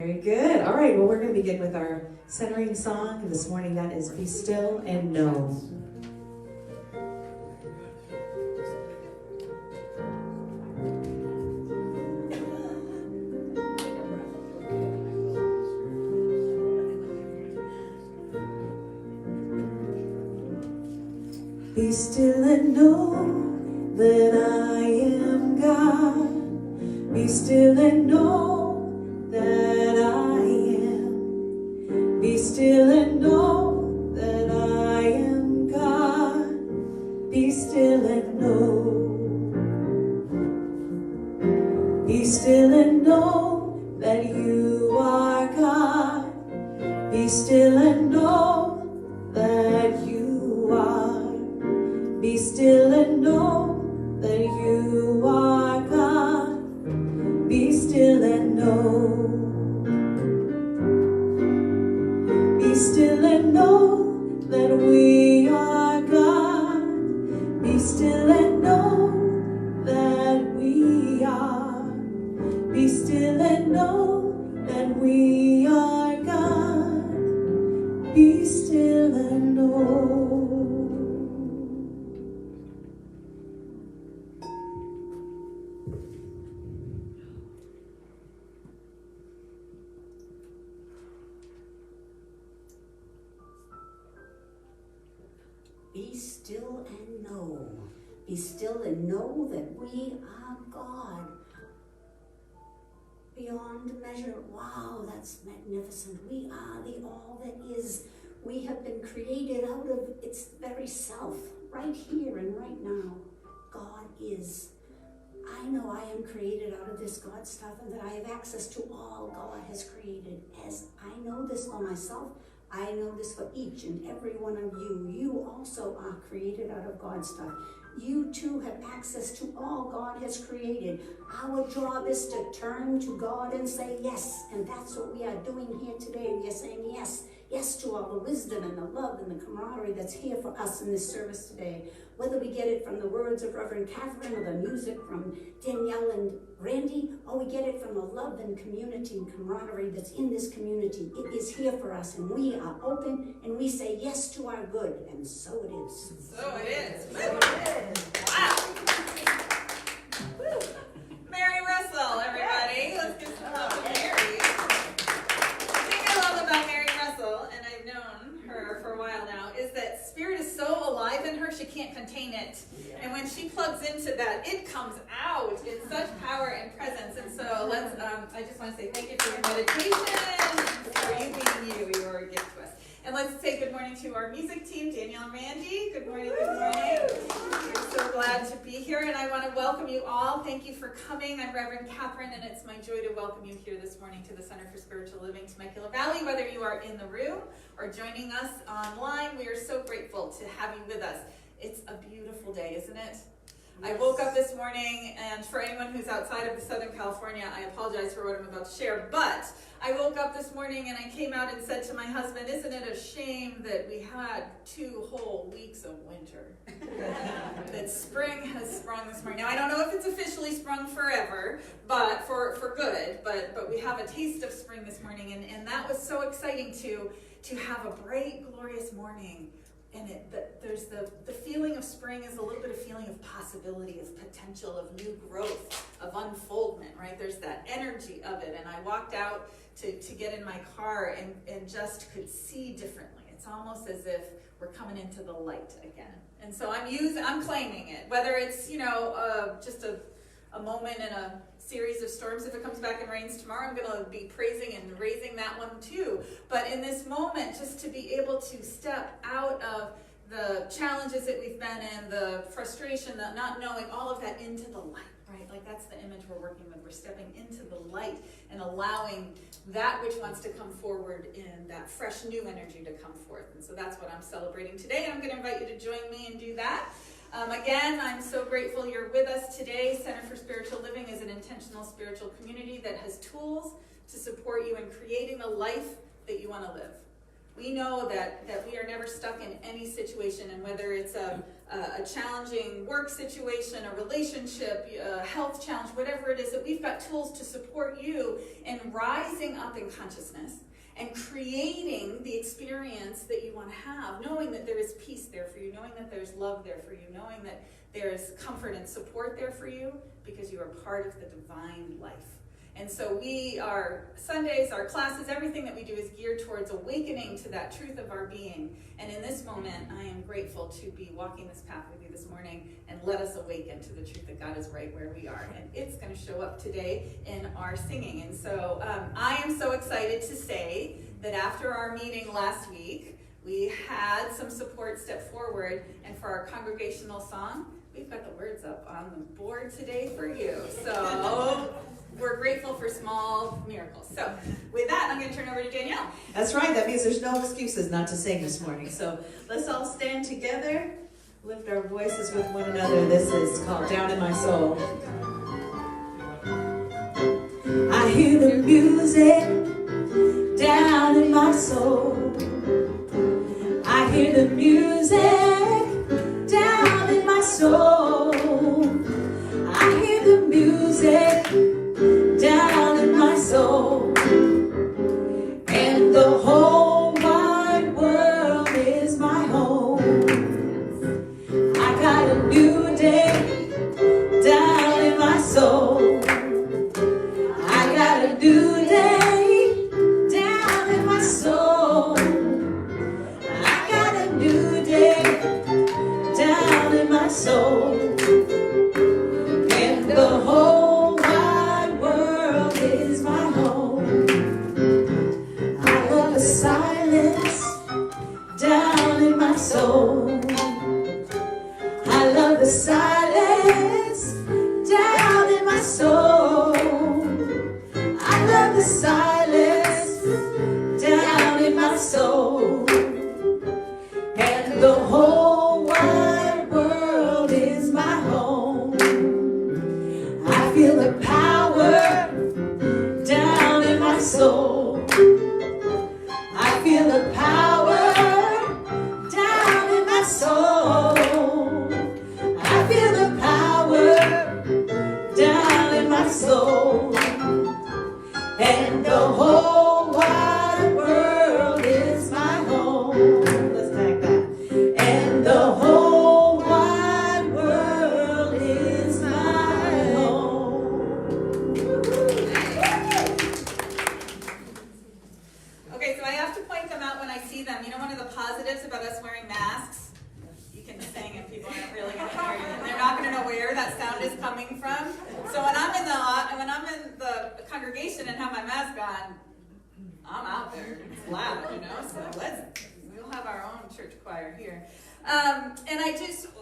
Very good. All right, well, we're going to begin with our centering song this morning. That is Be Still and Know. Be still and know that I am God. Be still and know that I am. Be still and know that I am God. Be still and know. Be still and know that you are God. Be still and know that you are. Be still and know that you are God. Be still and know. Be still and know that we are God. Be still and know that we are. Be still and know that we are God. Be still and know. Be still and know. Be still and know that we are God. Beyond measure. Wow, that's magnificent. We are the all that is. We have been created out of its very self, right here and right now. God is. I know I am created out of this God stuff and that I have access to all God has created. As I know this for myself, I know this for each and every one of you. You also are created out of God's stuff. You too have access to all God has created. Our job is to turn to God and say yes. And that's what we are doing here today. We are saying yes. Yes to all the wisdom and the love and the camaraderie that's here for us in this service today. Whether we get it from the words of Rev Katherine or the music from Danielle and Randy, or we get it from the love and community and camaraderie that's in this community, it is here for us, and we are open, and we say yes to our good, and so it is. So it is. So it is. Wow. Woo. Mary Russell, everybody. Let's give some love to Mary. The thing I love about Mary Russell, and I've known her for a while now, is that spirit is so alive in her, she can't contain it. And when she plugs into that, it comes out in such power and presence. And so let's, I just want to say thank you for your meditation, for you being you. You are a gift to us. And let's say good morning to our music team, Danielle and Randy. Good morning, good morning. We're so glad to be here, and I want to welcome you all. Thank you for coming. I'm Rev Katherine, and it's my joy to welcome you here this morning to the Center for Spiritual Living Temecula Valley. Whether you are in the room or joining us online, we are so grateful to have you with us. It's a beautiful day, isn't it? I woke up this morning, and for anyone who's outside of Southern California, I apologize for what I'm about to share, but I woke up this morning and I came out and said to my husband, isn't it a shame that we had 2 whole weeks of winter? That spring has sprung this morning. Now, I don't know if it's officially sprung forever, but for good, but we have a taste of spring this morning, and that was so exciting to have a bright, glorious morning. And there's the feeling of spring is a little bit of feeling of possibility, of potential, of new growth, of unfoldment, right? There's that energy of it. And I walked out to get in my car and just could see differently. It's almost as if we're coming into the light again. And so I'm claiming it, whether it's, just a moment in a series of storms. If it comes back and rains tomorrow, I'm going to be praising and raising that one too. But in this moment, just to be able to step out of the challenges that we've been in, the frustration, the not knowing, all of that into the light, right? Like that's the image we're working with. We're stepping into the light and allowing that which wants to come forward in that fresh new energy to come forth. And so that's what I'm celebrating today. And I'm going to invite you to join me and do that. Again, I'm so grateful you're with us today. Center for Spiritual Living is an intentional spiritual community that has tools to support you in creating the life that you want to live. We know that we are never stuck in any situation, and whether it's a a challenging work situation, a relationship, a health challenge, whatever it is, that we've got tools to support you in rising up in consciousness and creating the experience that you want to have, knowing that there is peace there for you, knowing that there's love there for you, knowing that there is comfort and support there for you because you are part of the divine life. And so our Sundays, our classes, everything that we do is geared towards awakening to that truth of our being. And in this moment, I am grateful to be walking this path with you this morning and let us awaken to the truth that God is right where we are. And it's going to show up today in our singing. And so I am so excited to say that after our meeting last week, we had some support step forward. And for our congregational song, we've got the words up on the board today for you. So we're grateful for small miracles. So with that, I'm going to turn over to Danielle. That's right. That means there's no excuses not to sing this morning. So let's all stand together, lift our voices with one another. This is called Down in My Soul. I hear the music down in my soul. I hear the music down in my soul. I hear the music down in my soul, and the whole wide world is my home. I got a new day down in my soul. I got a new day down in my soul. I got a new day down in my soul, and the whole silence down in my soul. I love the silence down in my soul. I love the silence down in my soul, and the whole wide world is my home. I feel the power down in my soul. I feel the power down in my soul. I feel the power down in my soul, and the whole wide world is my home. Let's take that. And the whole wide world is my home. Okay, so I have to point them out when I see them. You know, one of the positives about us wearing masks, you can sing and people aren't really going to hear you. And they're not going to know where that sound is coming from. So when I'm in the congregation and have my mask on, I'm out there. It's loud, you know. So we'll have our own church choir here.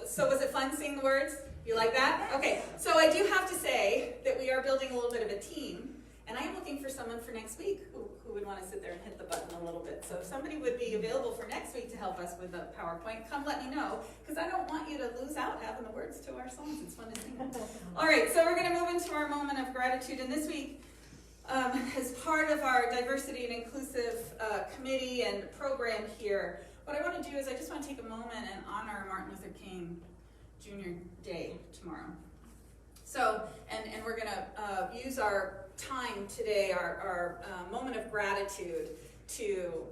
So was it fun seeing the words? You like that? Okay. So I do have to say that we are building a little bit of a team. And I am looking for someone for next week who would want to sit there and hit the button a little bit. So if somebody would be available for next week to help us with the PowerPoint, come let me know, because I don't want you to lose out having the words to our songs. It's fun to sing. All right, so we're going to move into our moment of gratitude. And this week, as part of our diversity and inclusive committee and program here, what I want to do is I just want to take a moment and honor Martin Luther King Jr. Day tomorrow. So, and we're going to use our time today, our moment of gratitude to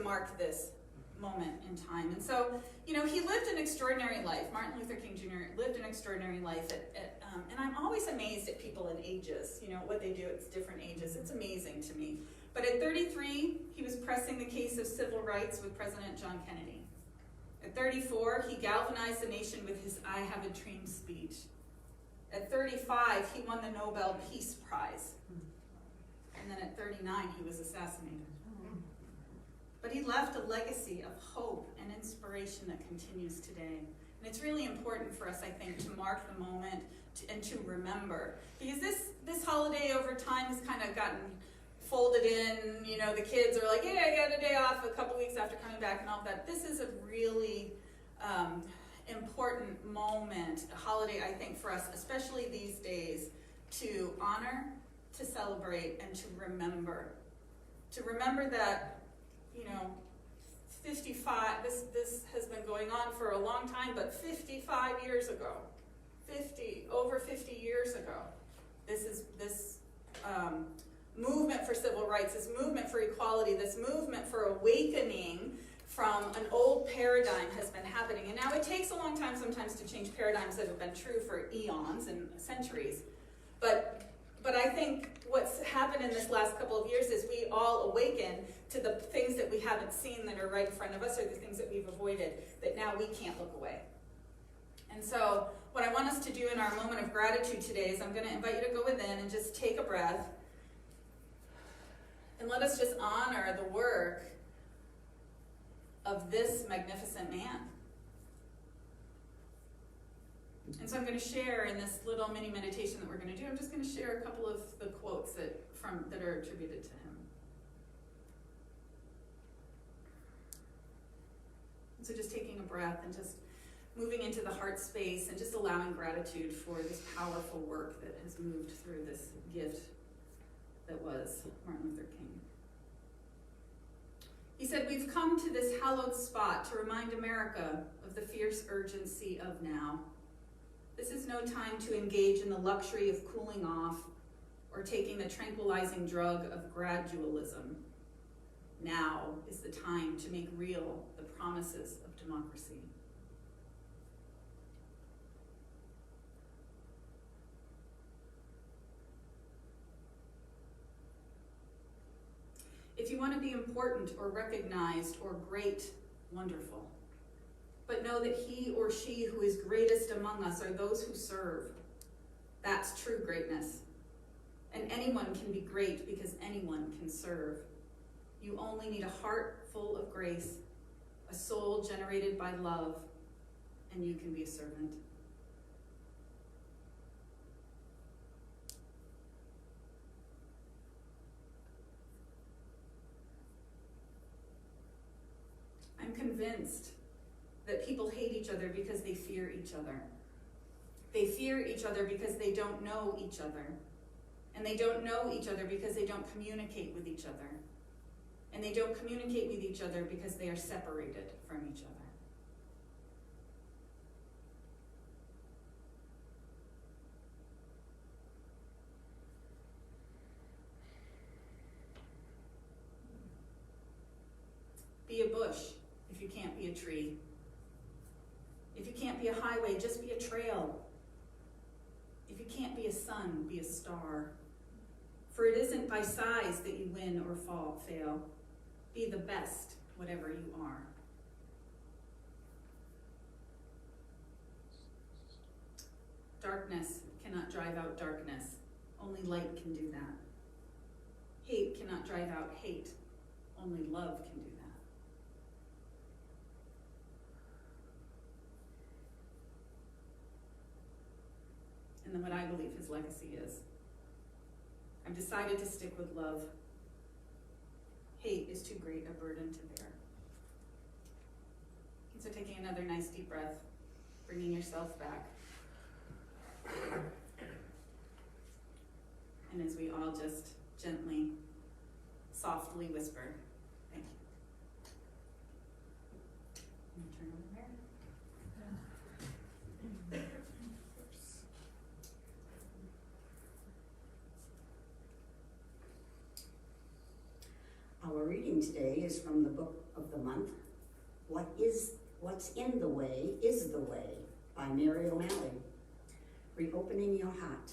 mark this moment in time. And so, you know, he lived an extraordinary life. Martin Luther King Jr. lived an extraordinary life. And I'm always amazed at people in ages, you know, what they do at different ages. It's amazing to me. But at 33, he was pressing the case of civil rights with President John Kennedy. At 34, he galvanized the nation with his I Have a Dream speech. At 35, he won the Nobel Peace Prize. And then at 39, he was assassinated. But he left a legacy of hope and inspiration that continues today. And it's really important for us, I think, to mark the moment and to remember. Because this holiday over time has kind of gotten folded in. You know, the kids are like, yeah, I got a day off a couple weeks after coming back and all that. This is a really important moment, a holiday, I think, for us, especially these days, to honor, to celebrate, and to remember. To remember that, you know, 55, this has been going on for a long time, but 55 years ago, over 50 years ago, this movement for civil rights, this movement for equality, this movement for awakening from an old paradigm has been happening. And now it takes a long time sometimes to change paradigms that have been true for eons and centuries. But I think what's happened in this last couple of years is we all awaken to the things that we haven't seen that are right in front of us, or the things that we've avoided, that now we can't look away. And so what I want us to do in our moment of gratitude today is I'm going to invite you to go within and just take a breath. And let us just honor the work of this magnificent man. And so I'm going to share in this little mini meditation that we're going to do, I'm just going to share a couple of the quotes that are attributed to him. So just taking a breath and just moving into the heart space and just allowing gratitude for this powerful work that has moved through this gift that was Martin Luther King. He said, "We've come to this hallowed spot to remind America of the fierce urgency of now. This is no time to engage in the luxury of cooling off or taking the tranquilizing drug of gradualism. Now is the time to make real the promises of democracy." If you want to be important or recognized or great, wonderful. But know that he or she who is greatest among us are those who serve. That's true greatness. And anyone can be great because anyone can serve. You only need a heart full of grace, a soul generated by love, and you can be a servant. I'm convinced that people hate each other because they fear each other. They fear each other because they don't know each other. And they don't know each other because they don't communicate with each other. And they don't communicate with each other because they are separated from each other. Be a bush if you can't be a tree. If you can't be a highway, just be a trail. If you can't be a sun, be a star. For it isn't by size that you win or fail. Be the best, whatever you are. Darkness cannot drive out darkness. Only light can do that. Hate cannot drive out hate. Only love can do that. And then what I believe his legacy is. I've decided to stick with love. Hate is too great a burden to bear. And so taking another nice deep breath, bringing yourself back. And as we all just gently, softly whisper, thank you. I'm gonna turn over there. Our reading today is from the book of the month, What's in the Way is the Way by Mary O'Malley. Reopening your heart.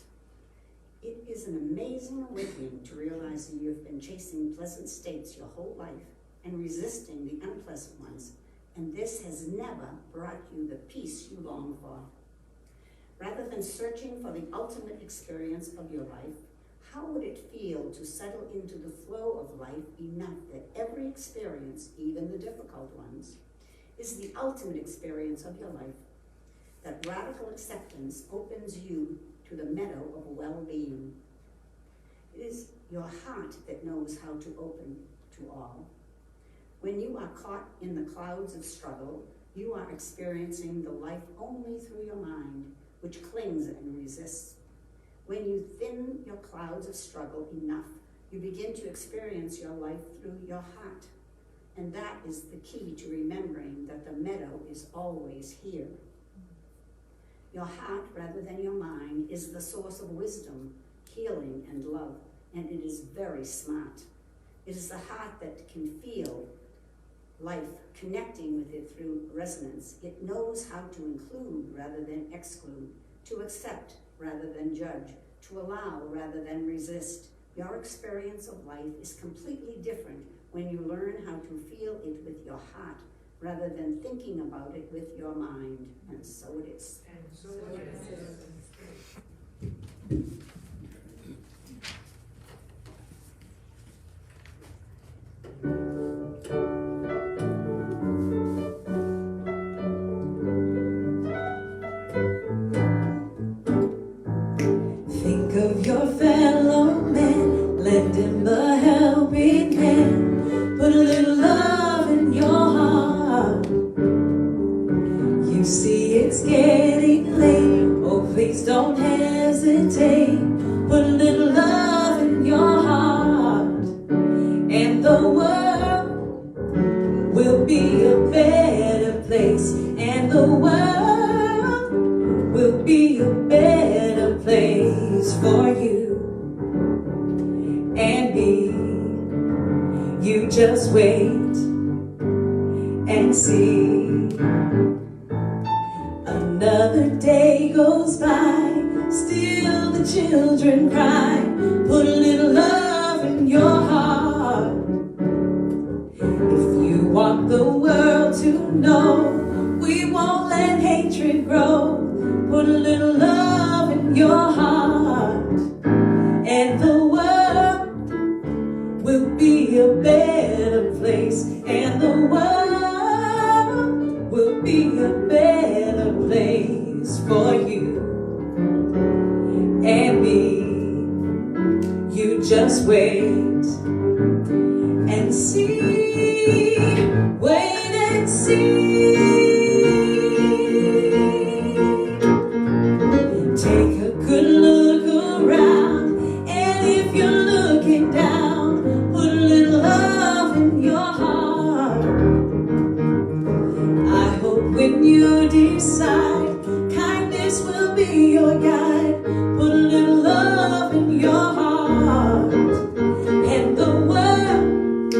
It is an amazing awakening to realize that you have been chasing pleasant states your whole life and resisting the unpleasant ones, and this has never brought you the peace you long for. Rather than searching for the ultimate experience of your life, how would it feel to settle into the flow of life enough that every experience, even the difficult ones, is the ultimate experience of your life? That radical acceptance opens you to the meadow of well-being. It is your heart that knows how to open to all. When you are caught in the clouds of struggle, you are experiencing the life only through your mind, which clings and resists. When you thin your clouds of struggle enough, you begin to experience your life through your heart. And that is the key to remembering that the meadow is always here. Your heart, rather than your mind, is the source of wisdom, healing, and love, and it is very smart. It is the heart that can feel life, connecting with it through resonance. It knows how to include rather than exclude, to accept rather than judge, to allow rather than resist. Your experience of life is completely different when you learn how to feel it with your heart rather than thinking about it with your mind. And so it is. And so it is. Think of your fellow man, lend him a helping hand, put a little love in your heart. You see it's getting late, oh please don't hesitate, put a little love in your heart, and the world will be a better place, and the world will be a better place for you and me. You just wait and see. Another day goes by, still the children cry, put a little love in your heart. If you want the world to know we won't let hatred grow, put a little love in your heart, and the world will be a better place, and the world will be a better place for you and me. You just wait and see, wait and see. Take a good look around, and if you're looking down, put a little love in your heart. I hope when you decide, kindness will be your guide, put a little love in your heart, and the world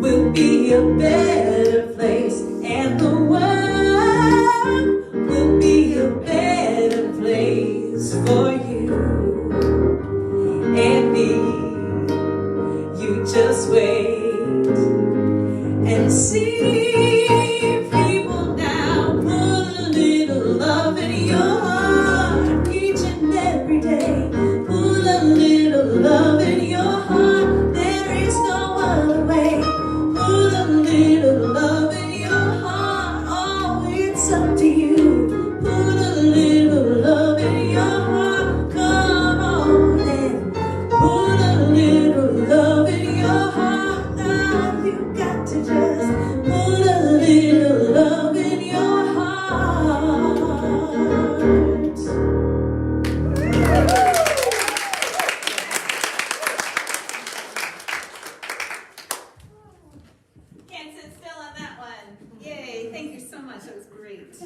will be a better place, and the world will be a better place for you and me. You just wait and see. People now, put a little love in your heart each and every day. Put a little love in your heart. There is no other way. Put a little love in your heart. Oh, it's up to you. Put a little love in your heart. Come on and put a little love in your heart. Now you got to just put a little love in your heart. Can't sit still on that one. Yay, thank you so much. That was great.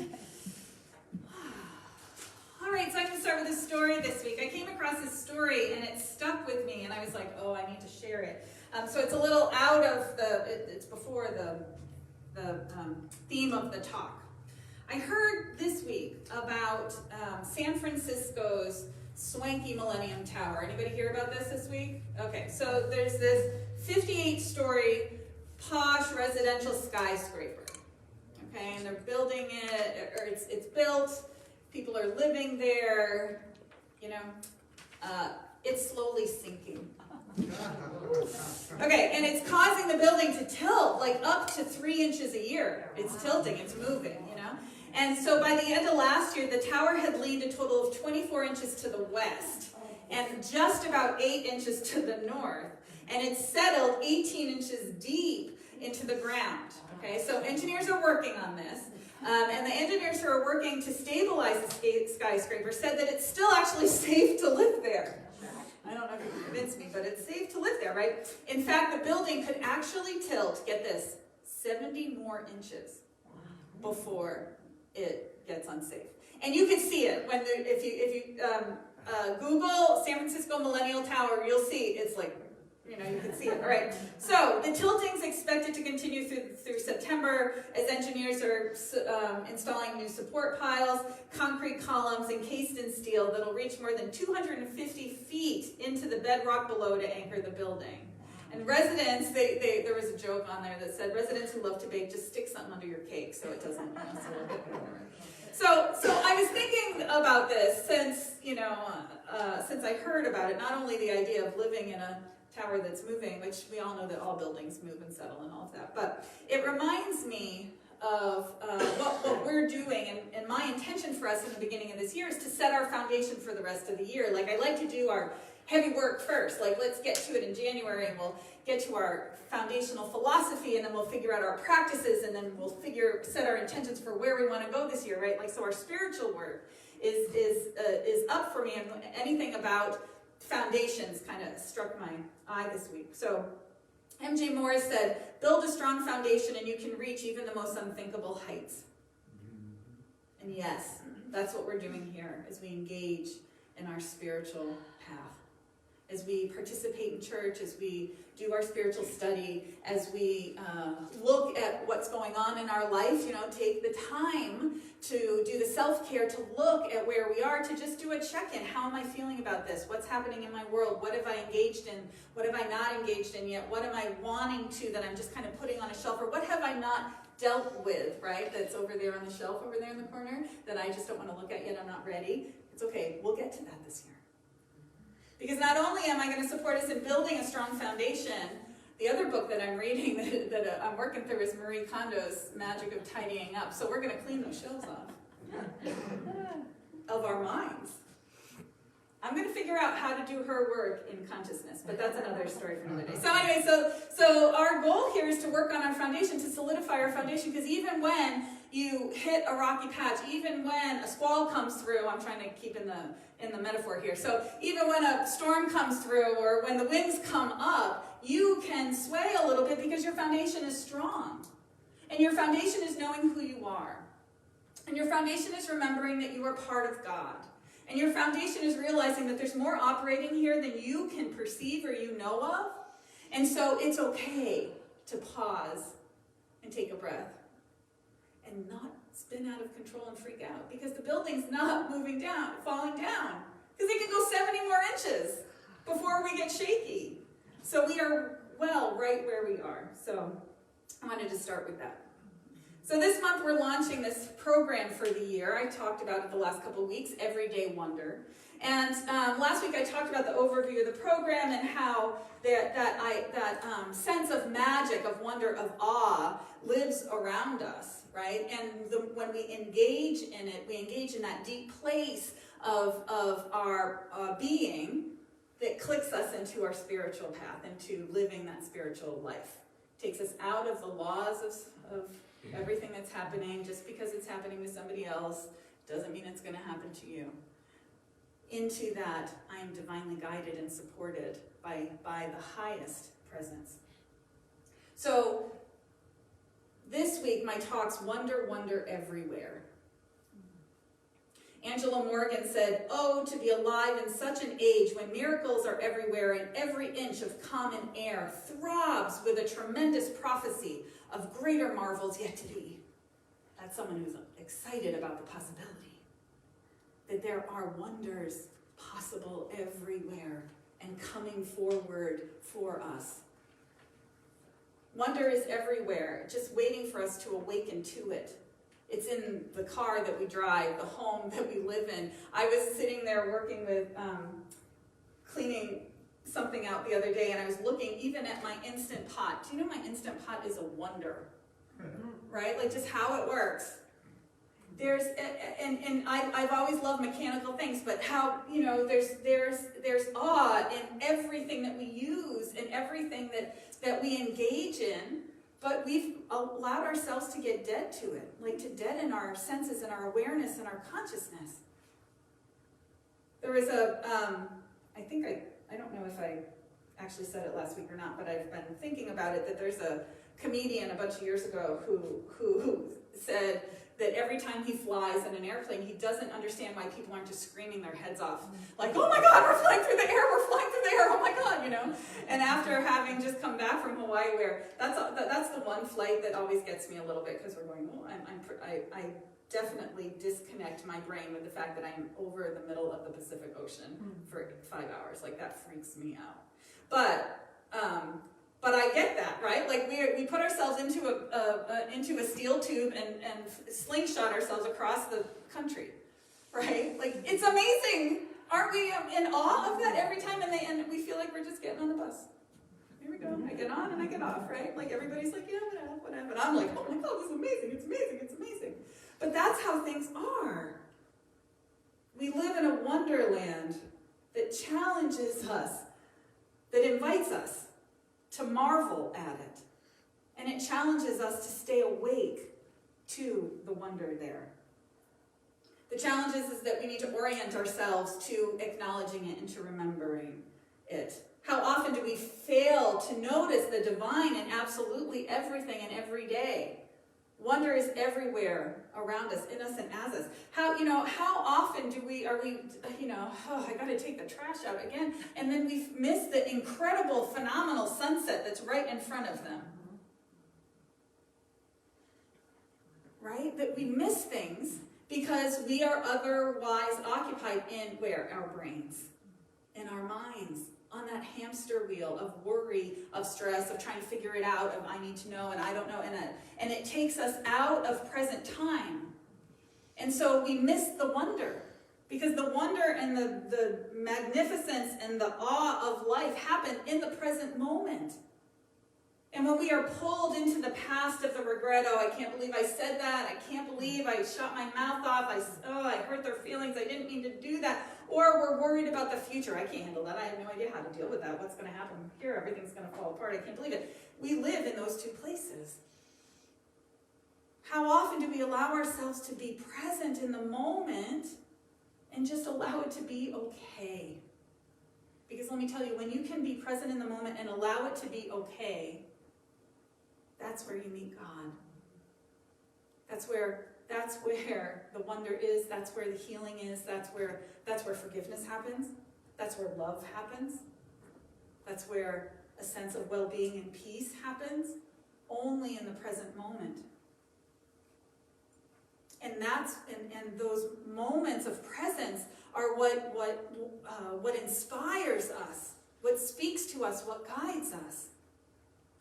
All right, so I'm going to start with a story this week. I came across this story and it stuck with me, and I was like, oh, I need to share it. So it's a little out of it's before the theme of the talk. I heard this week about San Francisco's swanky Millennium Tower. Anybody hear about this week? Okay, so there's this 58-story posh residential skyscraper. Okay, and they're building it, or it's built. People are living there. You know, it's slowly sinking. Okay, and it's causing the building to tilt like up to 3 inches a year. It's tilting, it's moving, you know. And so by the end of last year, the tower had leaned a total of 24 inches to the west and just about 8 inches to the north. And it's settled 18 inches deep into the ground. Okay, so engineers are working on this. And the engineers who are working to stabilize the skyscraper said that it's still actually safe to live there. I don't know if you can convince me, but it's safe to live there, right? right? In fact, the building could actually tilt, get this, 70 more inches before it gets unsafe. And you can see it when if you Google San Francisco Millennial Tower, you'll see it's like, you can see it. All right. So the tilting's expected to continue through September as engineers are installing new support piles, concrete columns encased in steel that'll reach more than 250 feet into the bedrock below to anchor the building. And residents, there was a joke on there that said, residents who love to bake, just stick something under your cake so it doesn't. So I was thinking about this since I heard about it. Not only the idea of living in a tower that's moving, which we all know that all buildings move and settle and all of that, but it reminds me of what we're doing, and my intention for us in the beginning of this year is to set our foundation for the rest of the year. Like, I like to do our heavy work first. Like, let's get to it in January, and we'll get to our foundational philosophy, and then we'll figure out our practices, and then we'll set our intentions for where we want to go this year, right? Like, so our spiritual work is up for me, and anything about foundations kind of struck my eye this week. So M.J. Morris said, build a strong foundation and you can reach even the most unthinkable heights. And yes, that's what we're doing here as we engage in our spiritual path. As we participate in church, as we do our spiritual study, as we look at what's going on in our life, take the time to do the self-care, to look at where we are, to just do a check-in. How am I feeling about this? What's happening in my world? What have I engaged in? What have I not engaged in yet? What am I wanting to that I'm just kind of putting on a shelf? Or what have I not dealt with, right? That's over there on the shelf over there in the corner that I just don't want to look at yet. I'm not ready. It's okay. We'll get to that this year. Because not only am I going to support us in building a strong foundation, the other book that I'm reading that I'm working through is Marie Kondo's Magic of Tidying Up. So we're going to clean those shelves off of our minds. I'm going to figure out how to do her work in consciousness, but that's another story for another day. So anyway, so our goal here is to work on our foundation, to solidify our foundation, because even when you hit a rocky patch, even when a squall comes through, I'm trying to keep in the metaphor here. So even when a storm comes through or when the winds come up, you can sway a little bit because your foundation is strong. And your foundation is knowing who you are. And your foundation is remembering that you are part of God. And your foundation is realizing that there's more operating here than you can perceive or you know of. And so it's okay to pause and take a breath and not spin out of control and freak out, because the building's not falling down, because it can go 70 more inches before we get shaky. So we are right where we are. So I wanted to start with that. So this month we're launching this program for the year. I talked about it the last couple of weeks, Everyday Wonder. And last week I talked about the overview of the program and how that sense of magic, of wonder, of awe lives around us, right? And when we engage in it, we engage in that deep place of our being that clicks us into our spiritual path, into living that spiritual life. Takes us out of the laws of everything that's happening. Just because it's happening to somebody else doesn't mean it's going to happen to you. Into that, I am divinely guided and supported by the highest presence. So this week, my talk's Wonder, Wonder Everywhere. Angela Morgan said, "Oh, to be alive in such an age when miracles are everywhere and every inch of common air throbs with a tremendous prophecy of greater marvels yet to be." That's someone who's excited about the possibility that there are wonders possible everywhere and coming forward for us. Wonder is everywhere, just waiting for us to awaken to it. It's in the car that we drive, the home that we live in. I was sitting there working with cleaning something out the other day, and I was looking even at my Instant Pot. Do you know my Instant Pot is a wonder, right? Like just how it works. There's and I've always loved mechanical things, but how there's awe in everything that we use and everything that we engage in. But we've allowed ourselves to get dead to it, like to deaden our senses and our awareness and our consciousness. There was I don't know if I actually said it last week or not, but I've been thinking about it, that there's a comedian a bunch of years ago who said that every time he flies in an airplane, he doesn't understand why people aren't just screaming their heads off. Like, oh my God, we're flying through the air, oh my God, you know? And after having just come back from Hawaii, where that's the one flight that always gets me a little bit, because we're going, oh, I definitely disconnect my brain with the fact that I'm over the middle of the Pacific Ocean for 5 hours. Like, that freaks me out. But I get that, right? Like, we put ourselves into a steel tube and slingshot ourselves across the country, right? Like, it's amazing. Aren't we in awe of that every time? And we feel like we're just getting on the bus. Here we go. I get on and I get off, right? Like, everybody's like, yeah, whatever. And I'm like, oh my God, this is amazing. It's amazing. It's amazing. But that's how things are. We live in a wonderland that challenges us, that invites us to marvel at it. And it challenges us to stay awake to the wonder there. The challenge is that we need to orient ourselves to acknowledging it and to remembering it. How often do we fail to notice the divine in absolutely everything and every day? Wonder is everywhere around us, in us and as us. How often are we, I gotta take the trash out again, and then we miss the incredible, phenomenal sunset that's right in front of them. Right? That we miss things because we are otherwise occupied in where? Our brains, in our minds, on that hamster wheel of worry, of stress, of trying to figure it out, of I need to know and I don't know, and it takes us out of present time. And so we miss the wonder, because the wonder and the magnificence and the awe of life happen in the present moment. And when we are pulled into the past of the regret, oh, I can't believe I said that, I can't believe I shut my mouth off, I hurt their feelings, I didn't mean to do that, or we're worried about the future, I can't handle that, I have no idea how to deal with that, what's going to happen here, everything's going to fall apart, I can't believe it. We live in those two places. How often do we allow ourselves to be present in the moment and just allow it to be okay? Because let me tell you, when you can be present in the moment and allow it to be okay, that's where you meet God. That's where the wonder is. That's where the healing is. That's where forgiveness happens. That's where love happens. That's where a sense of well-being and peace happens. Only in the present moment. And those moments of presence are what inspires us, what speaks to us, what guides us.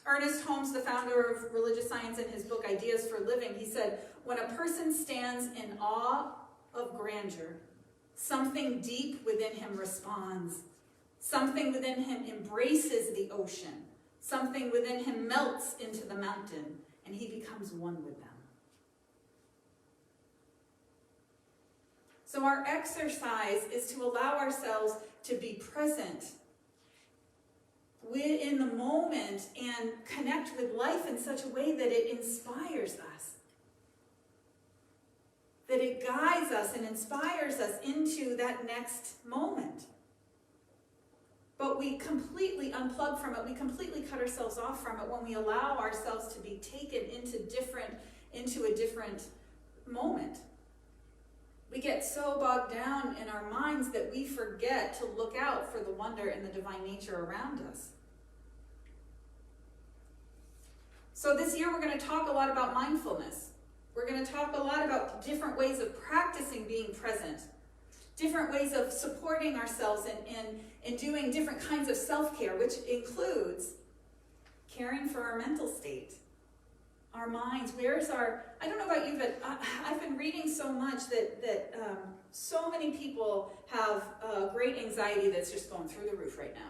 Ernest Holmes, the founder of religious science, in his book Ideas for Living, he said, when a person stands in awe of grandeur, something deep within him responds. Something within him embraces the ocean. Something within him melts into the mountain, and he becomes one with them. So our exercise is to allow ourselves to be present in the moment and connect with life in such a way that it inspires us, that it guides us and inspires us into that next moment. But we completely unplug from it, we completely cut ourselves off from it when we allow ourselves to be taken into a different moment. We get so bogged down in our minds that we forget to look out for the wonder and the divine nature around us. So this year we're going to talk a lot about mindfulness. We're going to talk a lot about different ways of practicing being present, different ways of supporting ourselves and doing different kinds of self-care, which includes caring for our mental state, our minds. I don't know about you, but I've been reading so much that so many people have great anxiety that's just going through the roof right now.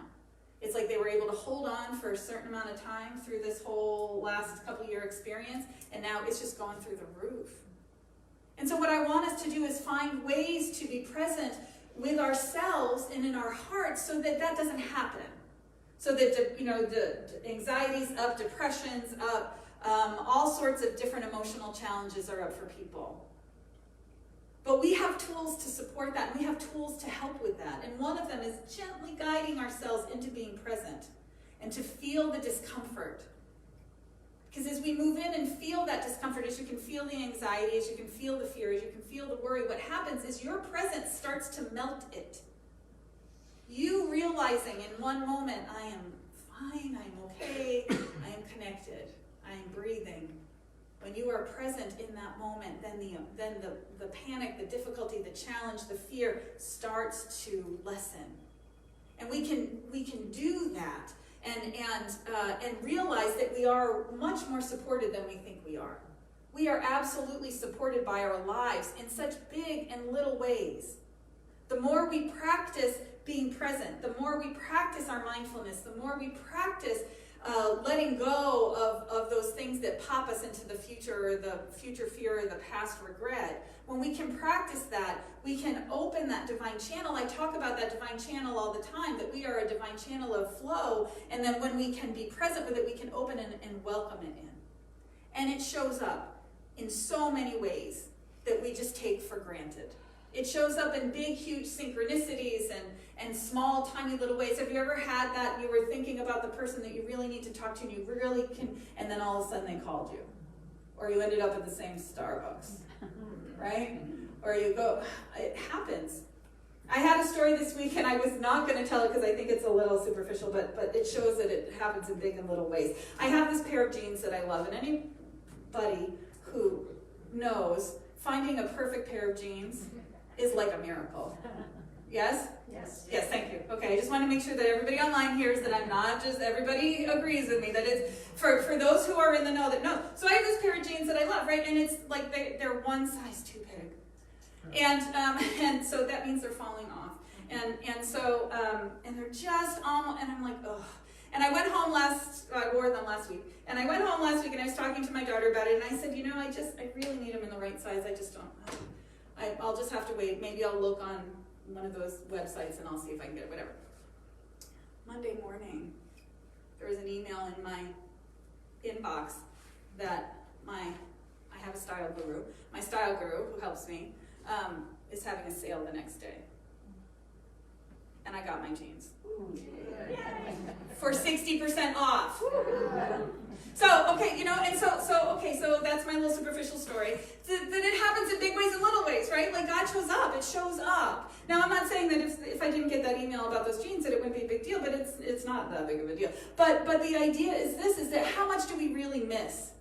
It's like they were able to hold on for a certain amount of time through this whole last couple year experience, and now it's just gone through the roof. And so what I want us to do is find ways to be present with ourselves and in our hearts so that that doesn't happen. So that the anxiety's up, depression's up, all sorts of different emotional challenges are up for people. But we have tools to support that, and we have tools to help with that. And one of them is gently guiding ourselves into being present and to feel the discomfort. Because as we move in and feel that discomfort, as you can feel the anxiety, as you can feel the fear, as you can feel the worry, what happens is your presence starts to melt it. You realizing in one moment, I am fine, I'm okay, I am connected, I am breathing. When you are present in that moment, then the panic, the difficulty, the challenge, the fear starts to lessen. And we can do that and realize that we are much more supported than we think we are. We are absolutely supported by our lives in such big and little ways. The more we practice being present, the more we practice our mindfulness, the more we practice letting go of those things that pop us into the future, or the future fear, or the past regret. When we can practice that, we can open that divine channel. I talk about that divine channel all the time, that we are a divine channel of flow, and then when we can be present with it, we can open and welcome it in. And it shows up in so many ways that we just take for granted. It shows up in big, huge synchronicities and small, tiny little ways. Have you ever had that? You were thinking about the person that you really need to talk to, and you really can, and then all of a sudden they called you. Or you ended up at the same Starbucks, right? Or you go, it happens. I had a story this week, and I was not going to tell it because I think it's a little superficial, but it shows that it happens in big and little ways. I have this pair of jeans that I love, and anybody who knows finding a perfect pair of jeans is like a miracle. Yes? Yes. Yes, thank you. Okay, I just want to make sure that everybody online hears that I'm not just, everybody agrees with me, that it's, for those who are in the know that know. So I have this pair of jeans that I love, right? And it's like they're one size too big. And so that means they're falling off. And so they're just almost, and I'm like, ugh. And I went home I wore them last week. And I went home last week and I was talking to my daughter about it, and I said, you know, I really need them in the right size. I just don't. I'll just have to wait. Maybe I'll look on one of those websites and I'll see if I can get it, whatever. Monday morning, there was an email in my inbox that I have a style guru. My style guru, who helps me, is having a sale the next day. And I got my jeans. For 60% off. So, okay, you know, and so that's my little superficial story. That it happens in big ways and little ways, right? Like God shows up, it shows up. Now I'm not saying that if I didn't get that email about those jeans that it wouldn't be a big deal, but it's not that big of a deal. But the idea is that how much do we really miss?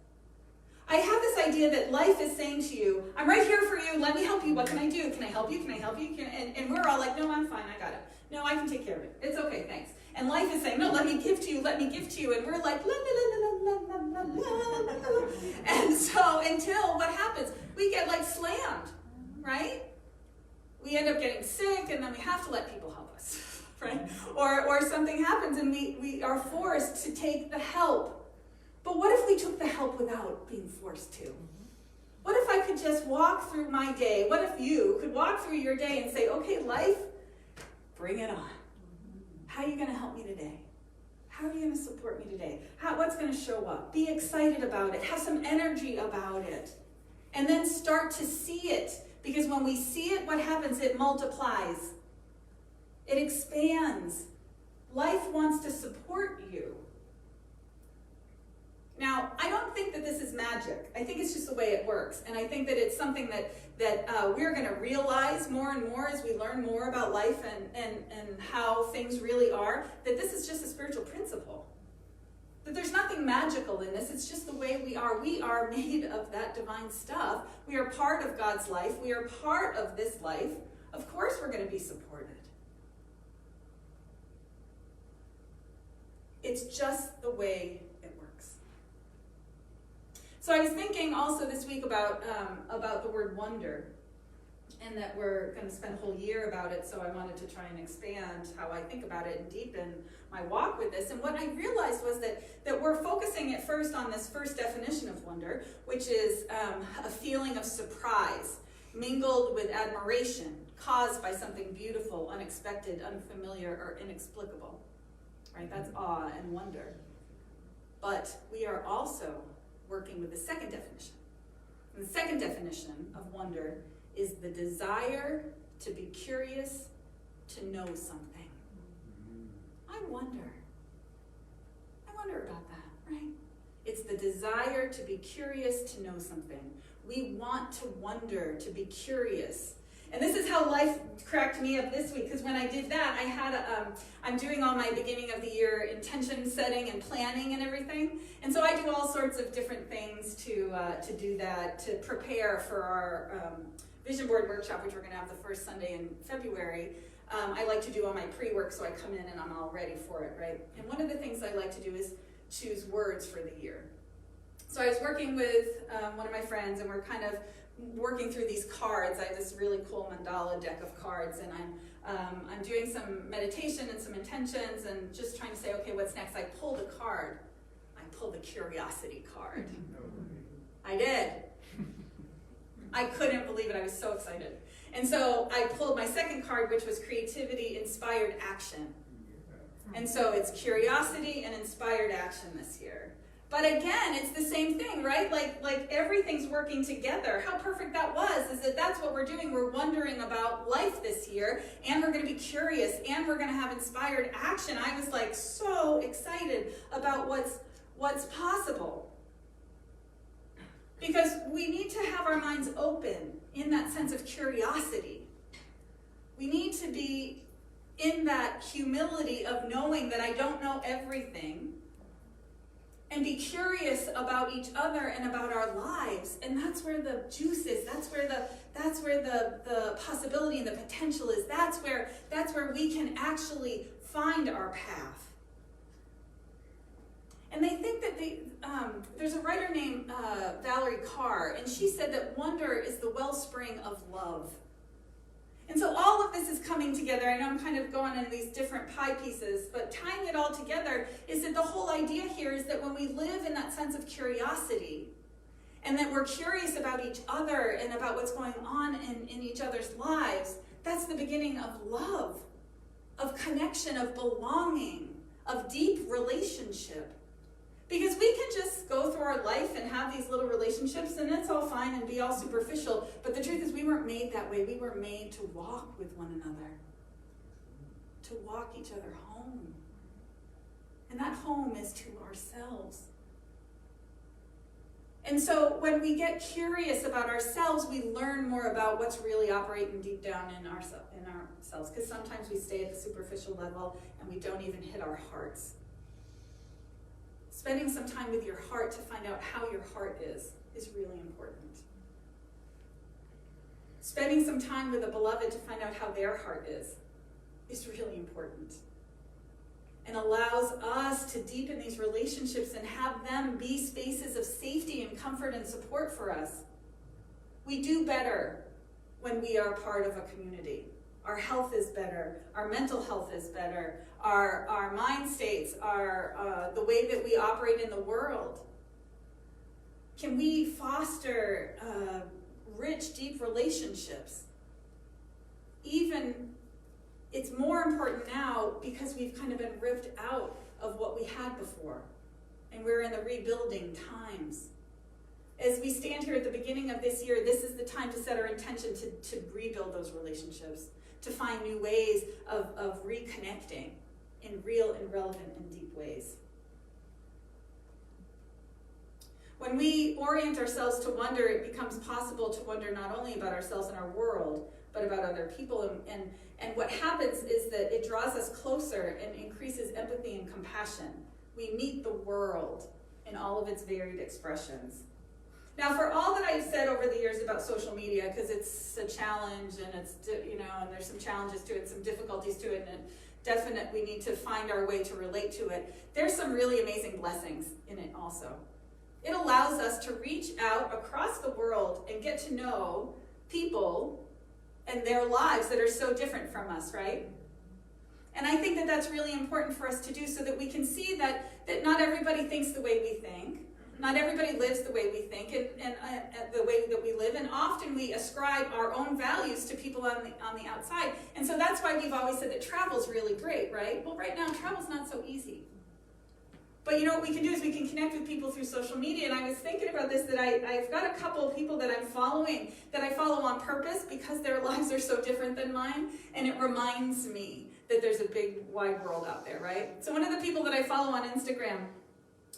I have this idea that life is saying to you, I'm right here for you, let me help you, what can I do? Can I help you? Can I help you? And we're all like, no, I'm fine, I got it. No, I can take care of it. It's okay, thanks. And life is saying, no, let me give to you, let me give to you. And we're like, la, la, la, la, la, la, la, la. And so until what happens? We get like slammed, right? We end up getting sick, and then we have to let people help us, right? Or something happens and we are forced to take the help. But what if we took the help without being forced to? What if I could just walk through my day? What if you could walk through your day and say, okay, life, bring it on. How are you going to help me today? How are you going to support me today? What's going to show up? Be excited about it. Have some energy about it. And then start to see it. Because when we see it, what happens? It multiplies. It expands. Life wants to support you. Now, I don't think that this is magic. I think it's just the way it works. And I think that it's something that we're going to realize more and more as we learn more about life and how things really are, that this is just a spiritual principle. That there's nothing magical in this. It's just the way we are. We are made of that divine stuff. We are part of God's life. We are part of this life. Of course we're going to be supported. It's just the way it works. So I was thinking also this week about the word wonder, and that we're going to spend a whole year about it, so I wanted to try and expand how I think about it and deepen my walk with this. And what I realized was that we're focusing at first on this first definition of wonder, which is a feeling of surprise, mingled with admiration, caused by something beautiful, unexpected, unfamiliar, or inexplicable. Right? That's awe and wonder. But we are also working with the second definition. And the second definition of wonder is the desire to be curious, to know something. wonder. I wonder about that, right? It's the desire to be curious, to know something. We want to wonder, to be curious. And this is how life cracked me up this week, because when I did that, I had I'm doing all my beginning of the year intention setting and planning and everything. And so I do all sorts of different things to do that, to prepare for our vision board workshop, which we're going to have the first Sunday in February. I like to do all my pre-work, so I come in and I'm all ready for it, right? And one of the things I like to do is choose words for the year. So I was working with one of my friends, and we're kind of working through these cards. I have this really cool mandala deck of cards, and I'm doing some meditation and some intentions and just trying to say, okay, what's next? I pulled a card. I pulled the curiosity card. I did. I couldn't believe it. I was so excited. And so I pulled my second card, which was creativity, inspired action. And so it's curiosity and inspired action this year. But again, it's the same thing, right? Like everything's working together. How perfect that was, is that that's what we're doing. We're wondering about life this year, and we're going to be curious, and we're going to have inspired action. I was like so excited about what's possible. Because we need to have our minds open in that sense of curiosity. We need to be in that humility of knowing that I don't know everything, and be curious about each other and about our lives. And that's where the juice is. That's where the possibility and the potential is. That's where we can actually find our path. And they think that there's a writer named Valerie Carr, and she said that wonder is the wellspring of love. And so all of this is coming together. I know I'm kind of going into these different pie pieces, but tying it all together is that the whole idea here is that when we live in that sense of curiosity, and that we're curious about each other and about what's going on in each other's lives, that's the beginning of love, of connection, of belonging, of deep relationship. Because we can just go through our life and have these little relationships, and that's all fine and be all superficial. But the truth is, we weren't made that way. We were made to walk with one another, to walk each other home. And that home is to ourselves. And so when we get curious about ourselves, we learn more about what's really operating deep down in ourselves. Because sometimes we stay at the superficial level and we don't even hit our hearts. Spending some time with your heart to find out how your heart is really important. Spending some time with a beloved to find out how their heart is really important. And allows us to deepen these relationships and have them be spaces of safety and comfort and support for us. We do better when we are part of a community. Our health is better, our mental health is better, our mind states, the way that we operate in the world. Can we foster rich, deep relationships? Even, it's more important now because we've kind of been ripped out of what we had before, and we're in the rebuilding times. As we stand here at the beginning of this year, this is the time to set our intention to rebuild those relationships, to find new ways of reconnecting in real and relevant and deep ways. When we orient ourselves to wonder, it becomes possible to wonder not only about ourselves and our world, but about other people. And what happens is that it draws us closer and increases empathy and compassion. We meet the world in all of its varied expressions. Now, for all that I've said over the years about social media, because it's a challenge and it's, and there's some challenges to it, some difficulties to it, and definitely we need to find our way to relate to it, there's some really amazing blessings in it also. It allows us to reach out across the world and get to know people and their lives that are so different from us, right? And I think that that's really important for us to do so that we can see that not everybody thinks the way we think. Not everybody lives the way we think and the way that we live, and often we ascribe our own values to people on the outside. And so that's why we've always said that travel's really great, right? Well, right now travel's not so easy. But what we can do is we can connect with people through social media. And I was thinking about this, that I've got a couple of people that I'm following, that I follow on purpose because their lives are so different than mine. And it reminds me that there's a big wide world out there, right? So one of the people that I follow on Instagram,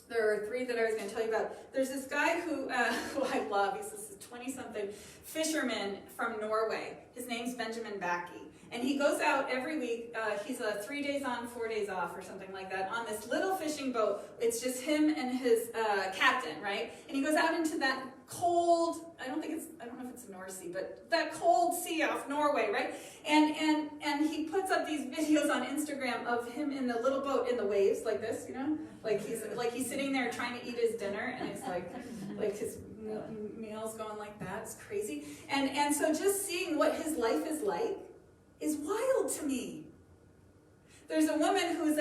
there are 3 that I was going to tell you about. There's this guy who I love. He's this 20-something fisherman from Norway. His name's Benjamin Backy. And he goes out every week. He's 3 days on, 4 days off or something like that on this little fishing boat. It's just him and his captain, right? And he goes out into that cold, I don't know if it's the North Sea, but that cold sea off Norway, right? And he puts up these videos on Instagram of him in the little boat in the waves like this, you know? Like he's sitting there trying to eat his dinner, and it's like his meal's going like that. It's crazy. And so just seeing what his life is like is wild to me. There's a woman who's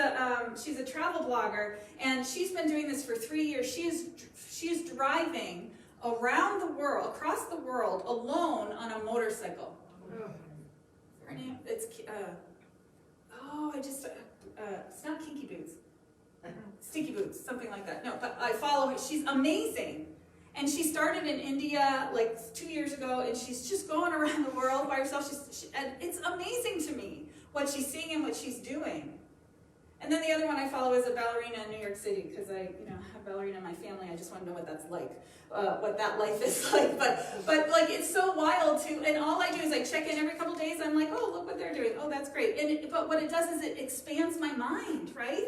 she's a travel blogger, and she's been doing this for 3 years. She's driving around the world, across the world, alone on a motorcycle. Her name, it's it's not Kinky Boots. Stinky Boots, something like that. No, but I follow her. She's amazing. And she started in India like 2 years ago, and she's just going around the world by herself. And it's amazing to me what she's seeing and what she's doing. And then the other one I follow is a ballerina in New York City, because I have ballerina in my family. I just want to know what that's like, what that life is like. But like, it's so wild too. And all I do is I check in every couple days. I'm like, oh, look what they're doing. Oh, that's great. But what it does is it expands my mind, right?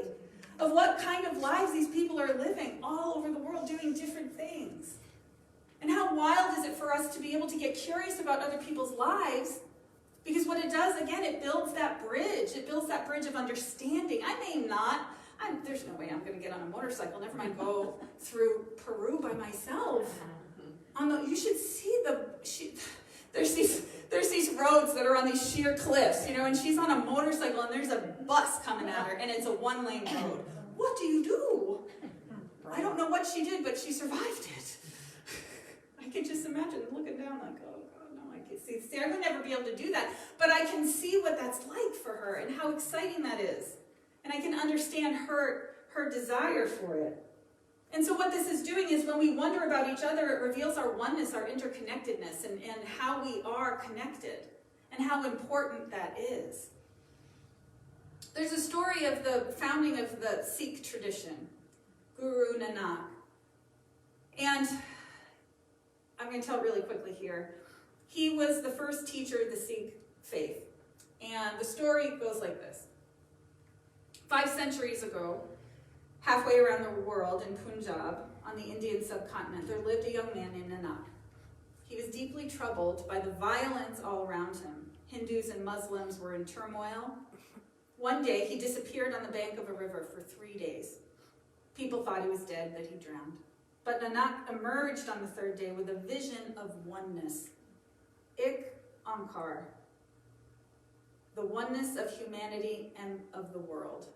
Of what kind of lives these people are living all over the world, doing different things. And how wild is it for us to be able to get curious about other people's lives? Because what it does, again, it builds that bridge. It builds that bridge of understanding. I may not, there's no way I'm going to get on a motorcycle, never mind go through Peru by myself. You should see there's these roads that are on these sheer cliffs, and she's on a motorcycle, and there's a bus coming at her, and it's a 1-lane road. What do you do? I don't know what she did, but she survived it. I can just imagine looking down like, oh God, no, I can see. I would never be able to do that, but I can see what that's like for her and how exciting that is. And I can understand her desire for it. And so what this is doing is when we wonder about each other, it reveals our oneness, our interconnectedness, and how we are connected and how important that is. There's a story of the founding of the Sikh tradition, Guru Nanak. And I'm going to tell it really quickly here. He was the first teacher of the Sikh faith. And the story goes like this. 5 centuries ago, halfway around the world in Punjab, on the Indian subcontinent, there lived a young man named Nanak. He was deeply troubled by the violence all around him. Hindus and Muslims were in turmoil. One day, he disappeared on the bank of a river for 3 days. People thought he was dead, that he drowned. But Nanak emerged on the 3rd day with a vision of oneness. Ik Onkar, the oneness of humanity and of the world.